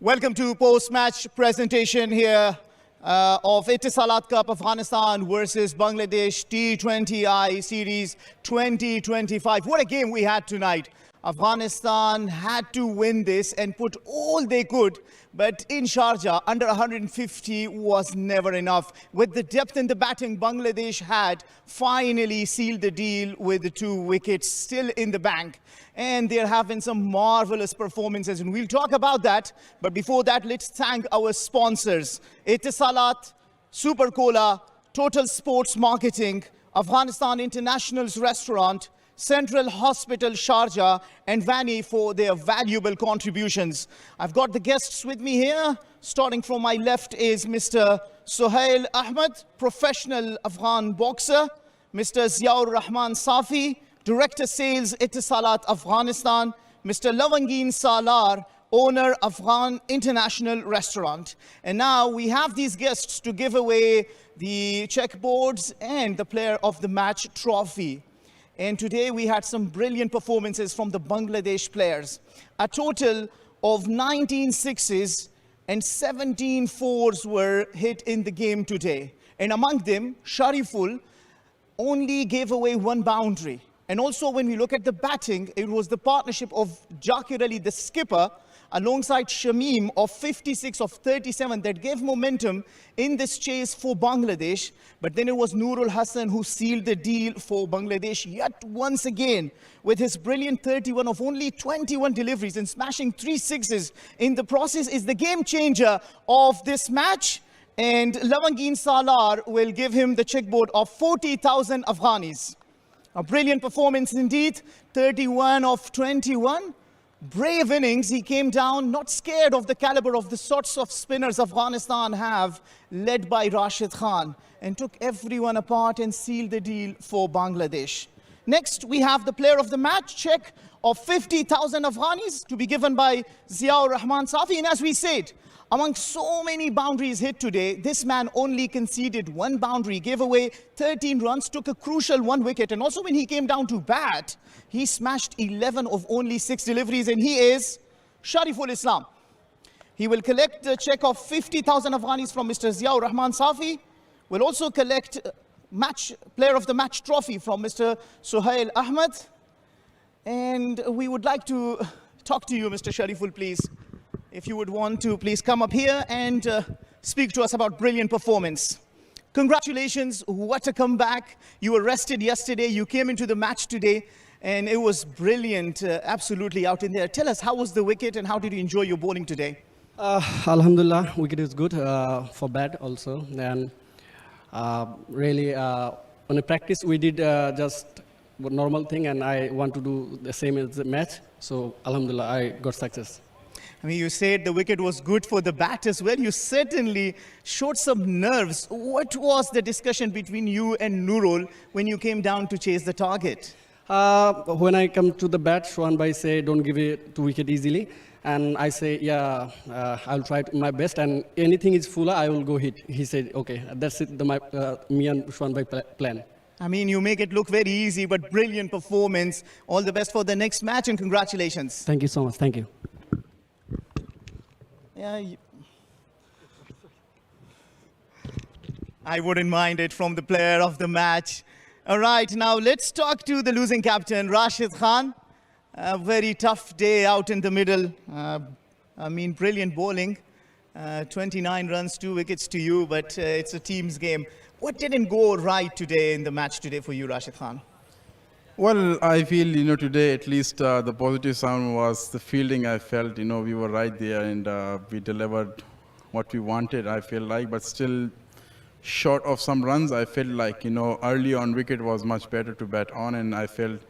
Welcome to post-match presentation here of Etisalat Cup Afghanistan versus Bangladesh T20I Series 2025. What a game we had tonight. Afghanistan had to win this and put all they could, but in Sharjah, under 150 was never enough. With the depth in the batting Bangladesh had, finally sealed the deal with the 2 wickets still in the bank. And they're having some marvelous performances, and we'll talk about that. But before that, let's thank our sponsors: Etisalat, Super Cola, Total Sports Marketing, Afghanistan International's Restaurant, Central Hospital Sharjah, and Vani for their valuable contributions. I've got the guests with me here. Starting from my left is Mr. Sohail Ahmed, professional Afghan boxer. Mr. Ziaur Rahman Safi, Director Sales, Etisalat Afghanistan. Mr. Lavangin Salar, owner Afghan International Restaurant. And now we have these guests to give away the checkboards and the Player of the Match trophy. And today we had some brilliant performances from the Bangladesh players. A total of 19 sixes and 17 fours were hit in the game today. And among them, Shariful only gave away 1 boundary. And also when we look at the batting, it was the partnership of Jakir Ali, the skipper, alongside Shamim of 56 of 37 that gave momentum in this chase for Bangladesh. But then it was Nurul Hassan who sealed the deal for Bangladesh yet once again with his brilliant 31 of only 21 deliveries and smashing 3 sixes. In the process is the game changer of this match. And Lavangin Salar will give him the checkboard of 40,000 Afghanis. A brilliant performance indeed, 31 of 21. Brave innings. He came down not scared of the caliber of the sorts of spinners Afghanistan have, led by Rashid Khan, and took everyone apart and sealed the deal for Bangladesh. Next, we have the Player of the Match check of 50,000 Afghanis to be given by Ziaur Rahman Safi. And as we said, among so many boundaries hit today, this man only conceded 1 boundary, gave away 13 runs, took a crucial 1 wicket. And also when he came down to bat, he smashed 11 of only 6 deliveries, and he is Shariful Islam. He will collect the check of 50,000 Afghanis from Mr. Ziaur Rahman Safi. Will also collect Player of the Match trophy from Mr. Sohail Ahmed. And we would like to talk to you, Mr. Shariful, please. If you would want to, please come up here and speak to us about brilliant performance. Congratulations, what a comeback. You were rested yesterday, you came into the match today, and it was brilliant, absolutely out in there. Tell us, how was the wicket and how did you enjoy your bowling today? Alhamdulillah, wicket is good for bat also. And really, on the practice, we did just a normal thing, and I want to do the same as the match. So, Alhamdulillah, I got success. I mean, you said the wicket was good for the bat as well. You certainly showed some nerves. What was the discussion between you and Nurul when you came down to chase the target? When I come to the bat, Shohan Bhai say, don't give it to wicket easily. And I say, yeah, I'll try my best. And anything is fuller, I will go hit. He said, okay, that's it, me and Shohan Bhai plan. I mean, you make it look very easy, but brilliant performance. All the best for the next match and congratulations. Thank you so much. Thank you. Yeah, I wouldn't mind it from the Player of the Match. All right, now let's talk to the losing captain, Rashid Khan. A very tough day out in the middle. I mean, brilliant bowling. 29 runs, 2 wickets to you, but it's a team's game. What didn't go right today in the match today for you, Rashid Khan? Well, I feel, today at least the positive sound was the fielding. I felt, we were right there and we delivered what we wanted, I feel like, but still short of some runs. I felt like, early on wicket was much better to bat on, and I felt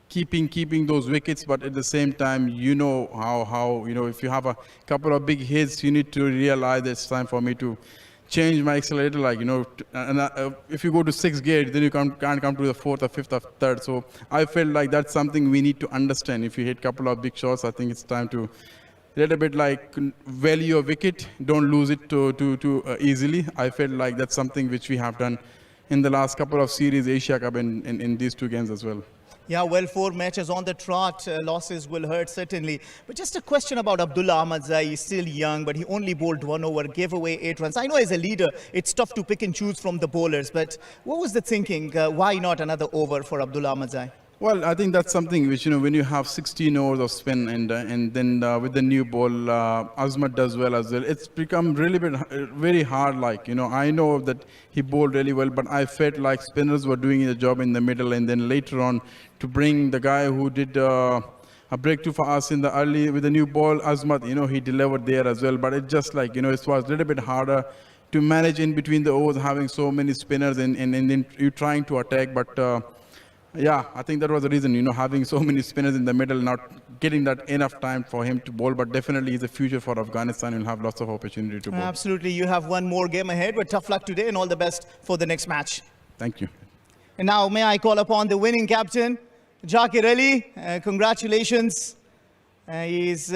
keeping those wickets, but at the same time, how if you have a couple of big hits, you need to realize it's time for me to change my accelerator, if you go to 6th gear, then you can't come to the 4th or 5th or 3rd. So I felt like that's something we need to understand. If you hit a couple of big shots, I think it's time to a little bit value your wicket, don't lose it too easily. I felt like that's something which we have done in the last couple of series, Asia Cup and in these 2 games as well. Yeah, well, 4 matches on the trot. Losses will hurt, certainly. But just a question about Abdullah Ahmadzai. He's still young, but he only bowled 1 over, gave away 8 runs. I know as a leader, it's tough to pick and choose from the bowlers, but what was the thinking? Why not another over for Abdullah Ahmadzai? Well, I think that's something which, when you have 16 overs of spin and then with the new ball, Azmat does well as well. It's become really very hard. Like, I know that he bowled really well, but I felt like spinners were doing the job in the middle, and then later on to bring the guy who did a breakthrough for us in the early with the new ball, Azmat, he delivered there as well. But it just like, it was a little bit harder to manage in between the overs, having so many spinners and then you trying to attack, but. Yeah, I think that was the reason, having so many spinners in the middle, not getting that enough time for him to bowl. But definitely he's a future for Afghanistan. He'll have lots of opportunity to bowl. Absolutely. You have one more game ahead, but tough luck today and all the best for the next match. Thank you. And now may I call upon the winning captain, Zakir Ali. Congratulations. He's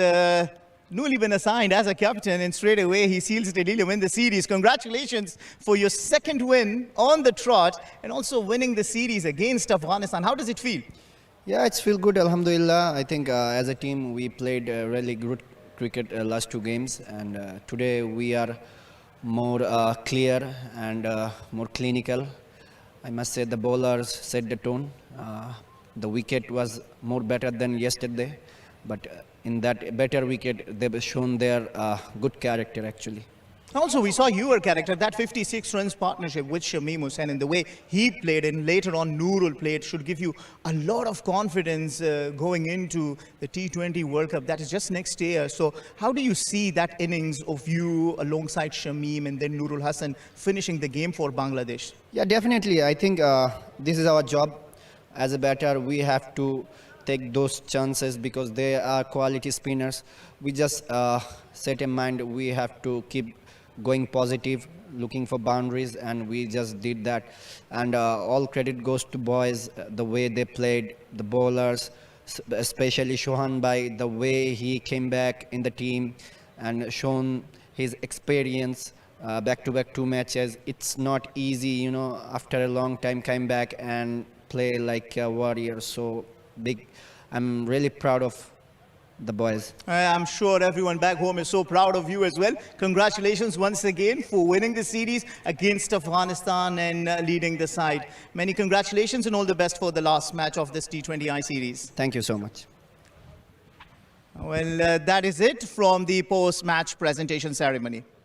newly been assigned as a captain, and straight away he seals the deal to win the series. Congratulations for your second win on the trot and also winning the series against Afghanistan. How does it feel? Yeah, it's feel good, alhamdulillah. I think as a team we played really good cricket last 2 games, and today we are more clear and more clinical. I must say the bowlers set the tone. The wicket was more better than yesterday, but in that better wicket, they've shown their good character, actually. Also, we saw your character, that 56 runs partnership with Shamim Hussain, and the way he played and later on Nurul played should give you a lot of confidence going into the T20 World Cup. That is just next year. So how do you see that innings of you alongside Shamim and then Nurul Hassan finishing the game for Bangladesh? Yeah, definitely. I think this is our job. As a batter, we have to take those chances because they are quality spinners. We just set in mind we have to keep going positive, looking for boundaries, and we just did that. And all credit goes to boys, the way they played, the bowlers, especially Shohan Bhai, the way he came back in the team and shown his experience. Back-to-back 2 matches. It's not easy, after a long time came back and play like a warrior. So big. I'm really proud of the boys. I'm sure everyone back home is so proud of you as well. Congratulations once again for winning the series against Afghanistan and leading the side. Many congratulations and all the best for the last match of this T20I series. Thank you so much. Well, that is it from the post-match presentation ceremony.